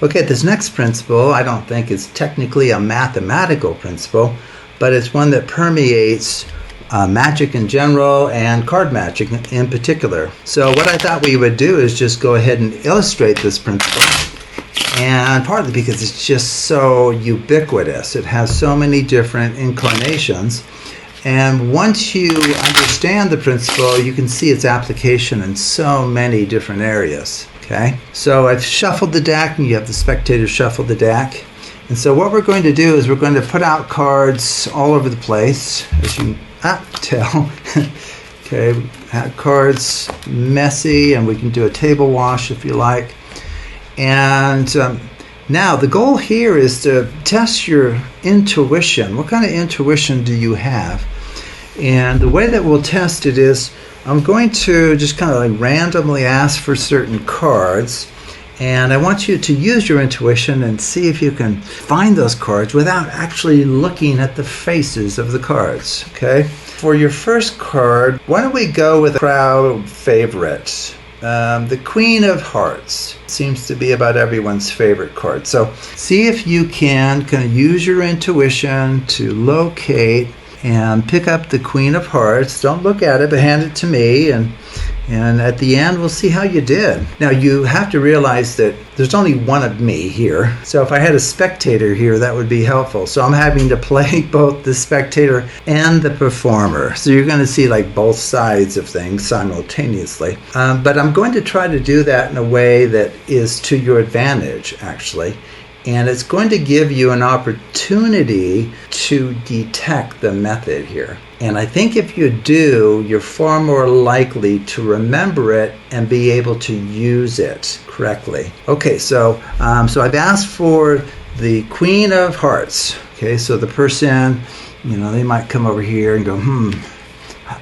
Okay, this next principle I don't think is technically a mathematical principle, but it's one that permeates magic in general and card magic in particular. So what I thought we would do is just go ahead and illustrate this principle, and partly because it's just so ubiquitous. It has so many different incarnations, and once you understand the principle, you can see its application in so many different areas. Okay, so I've shuffled the deck, and you have the spectator shuffle the deck. And so what we're going to do is we're going to put out cards all over the place, as you can tell. Okay, we have cards messy, and we can do a table wash if you like. And now the goal here is to test your intuition. What kind of intuition do you have? And the way that we'll test it is I'm going to just kind of like randomly ask for certain cards, and I want you to use your intuition and see if you can find those cards without actually looking at the faces of the cards. Okay? For your first card, why don't we go with a crowd favorite? The Queen of Hearts seems to be about everyone's favorite card. So see if you can kind of use your intuition to locate and pick up the Queen of Hearts. Don't look at it, but hand it to me, and at the end we'll see how you did. Now you have to realize that there's only one of me here, so if I had a spectator here that would be helpful. So I'm having to play both the spectator and the performer, so you're going to see like both sides of things simultaneously, but I'm going to try to do that in a way that is to your advantage, actually. And it's going to give you an opportunity to detect the method here. And I think if you do, you're far more likely to remember it and be able to use it correctly. Okay, so I've asked for the Queen of Hearts. Okay, so the person, they might come over here and go,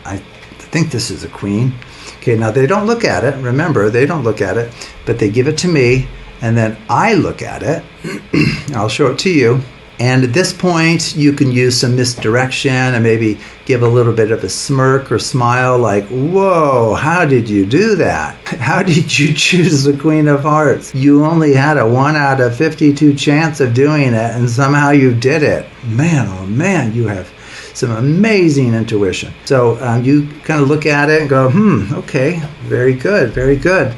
I think this is a queen. Okay, now they don't look at it. Remember, they don't look at it, but they give it to me. And then I look at it. I'll show it to you. And at this point, you can use some misdirection and maybe give a little bit of a smirk or smile like, whoa, how did you do that? How did you choose the Queen of Hearts? You only had a 1 out of 52 chance of doing it, and somehow you did it. Man, oh man, you have some amazing intuition. So you kind of look at it and go, okay, very good, very good.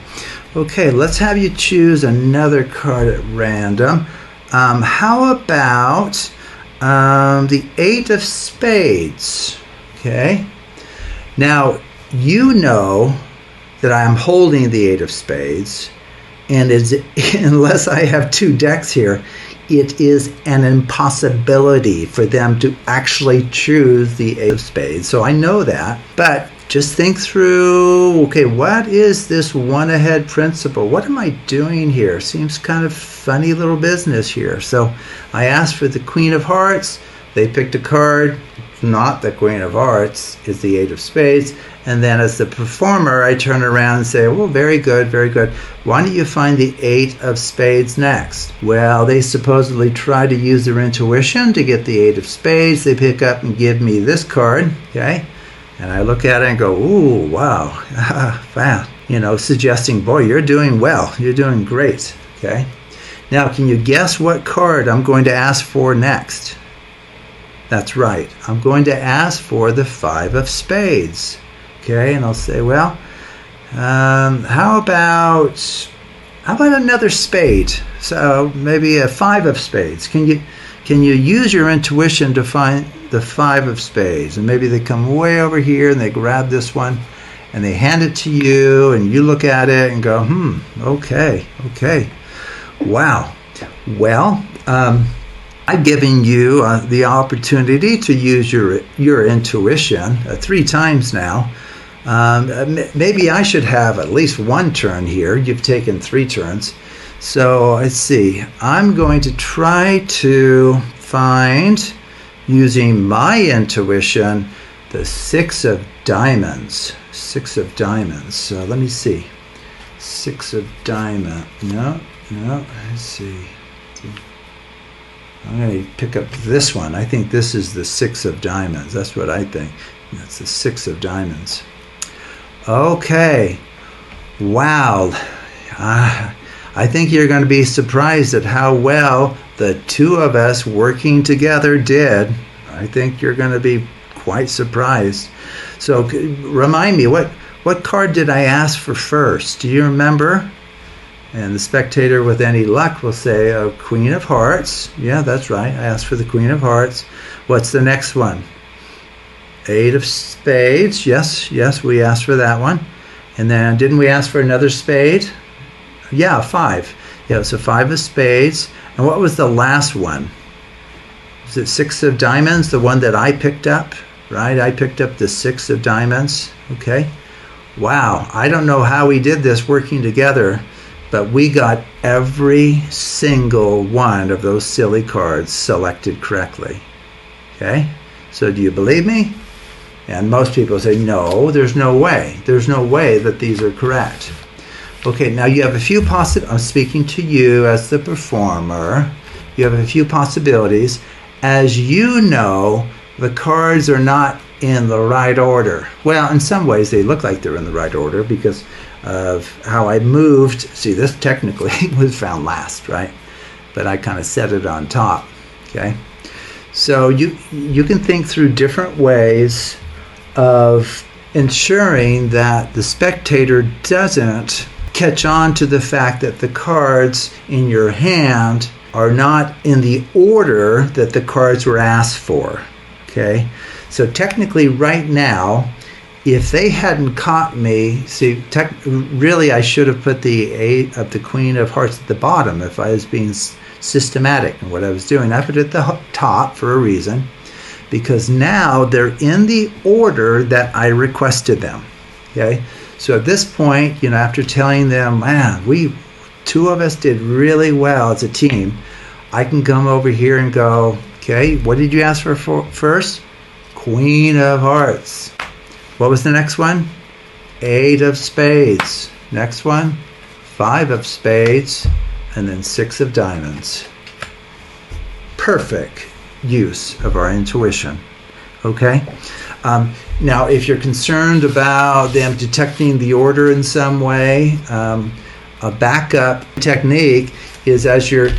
Okay, let's have you choose another card at random. How about the 8 of Spades? Okay. Now, you know that I'm holding the 8 of Spades, and unless I have 2 decks here, it is an impossibility for them to actually choose the 8 of Spades. So I know that, but just think through, okay, what is this one-ahead principle? What am I doing here? Seems kind of funny little business here. So I asked for the Queen of Hearts. They picked a card. It's not the Queen of Hearts. It's the 8 of Spades. And then as the performer, I turn around and say, well, very good, very good. Why don't you find the 8 of Spades next? Well, they supposedly try to use their intuition to get the 8 of Spades. They pick up and give me this card, okay? And I look at it and go, ooh, wow, wow. Suggesting, boy, you're doing well. You're doing great, okay? Now, can you guess what card I'm going to ask for next? That's right. I'm going to ask for the 5 of Spades, okay? And I'll say, well, how about another spade? So maybe a 5 of Spades. Can you use your intuition to find the 5 of Spades? And maybe they come way over here and they grab this one and they hand it to you, and you look at it and go, okay, wow. Well, I've given you the opportunity to use your intuition 3 times now. Maybe I should have at least 1 turn here. You've taken 3 turns. So let's see. I'm going to try to find, using my intuition, the 6 of Diamonds. 6 of Diamonds. So let me see. 6 of Diamond. No. Let's see. I'm going to pick up this one. I think this is the 6 of Diamonds. That's what I think. That's the 6 of Diamonds. Okay. Wow. I think you're going to be surprised at how well the two of us working together did. I think you're going to be quite surprised. So remind me, what card did I ask for first? Do you remember? And the spectator with any luck will say, oh, Queen of Hearts. Yeah, that's right. I asked for the Queen of Hearts. What's the next one? 8 of Spades. Yes, we asked for that one. And then didn't we ask for another spade? Yeah, 5. Yeah, so 5 of Spades. And what was the last one? Was it 6 of Diamonds, the one that I picked up? Right, I picked up the 6 of Diamonds. Okay. Wow, I don't know how we did this working together, but we got every single one of those silly cards selected correctly. Okay, so do you believe me? And most people say, no, there's no way. There's no way that these are correct. Okay, now you have a few I'm speaking to you as the performer. You have a few possibilities. As you know, the cards are not in the right order. Well, in some ways they look like they're in the right order because of how I moved. See, this technically was found last, right? But I kind of set it on top, okay? So you can think through different ways of ensuring that the spectator doesn't catch on to the fact that the cards in your hand are not in the order that the cards were asked for, okay? So technically right now, if they hadn't caught me, see, really I should have put the 8 of the Queen of Hearts at the bottom if I was being systematic in what I was doing. I put it at the top for a reason, because now they're in the order that I requested them, okay? So at this point, after telling them, man, two of us did really well as a team, I can come over here and go, okay, what did you ask for first? Queen of Hearts. What was the next one? 8 of Spades. Next one, 5 of Spades, and then 6 of Diamonds. Perfect use of our intuition. Okay? Now, if you're concerned about them detecting the order in some way, a backup technique is as you're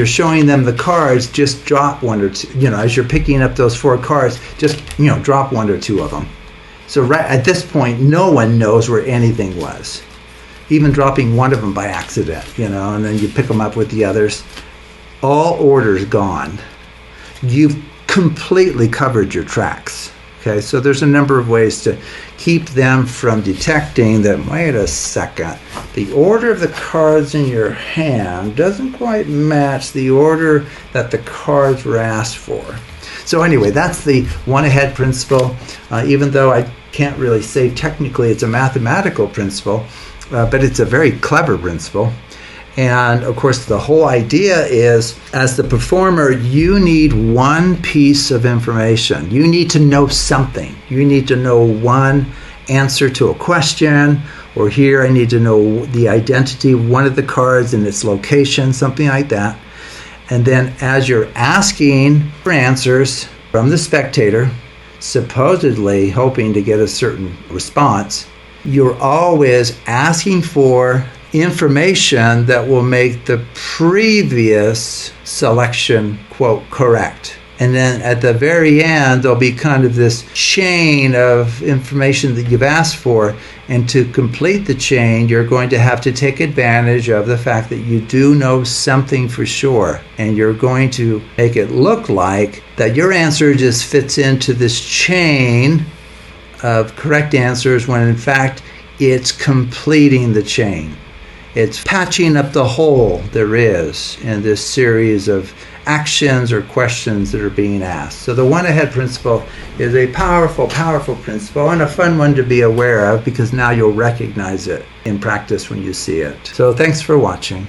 showing them the cards, just drop 1 or 2. As you're picking up those 4 cards, just drop 1 or 2 of them. So right at this point, no one knows where anything was. Even dropping 1 of them by accident, and then you pick them up with the others. All order's gone. You've completely covered your tracks. Okay, so there's a number of ways to keep them from detecting that, wait a second, the order of the cards in your hand doesn't quite match the order that the cards were asked for. So anyway, that's the one-ahead principle. Even though I can't really say technically it's a mathematical principle, but it's a very clever principle. And of course, the whole idea is, as the performer, you need one piece of information. You need to know something. You need to know one answer to a question, or here I need to know the identity of one of the cards and its location, something like that. And then as you're asking for answers from the spectator, supposedly hoping to get a certain response, you're always asking for information that will make the previous selection, quote, correct. And then at the very end, there'll be kind of this chain of information that you've asked for. And to complete the chain, you're going to have to take advantage of the fact that you do know something for sure. And you're going to make it look like that your answer just fits into this chain of correct answers when in fact it's completing the chain. It's patching up the hole there is in this series of actions or questions that are being asked. So the one-ahead principle is a powerful, powerful principle and a fun one to be aware of, because now you'll recognize it in practice when you see it. So thanks for watching.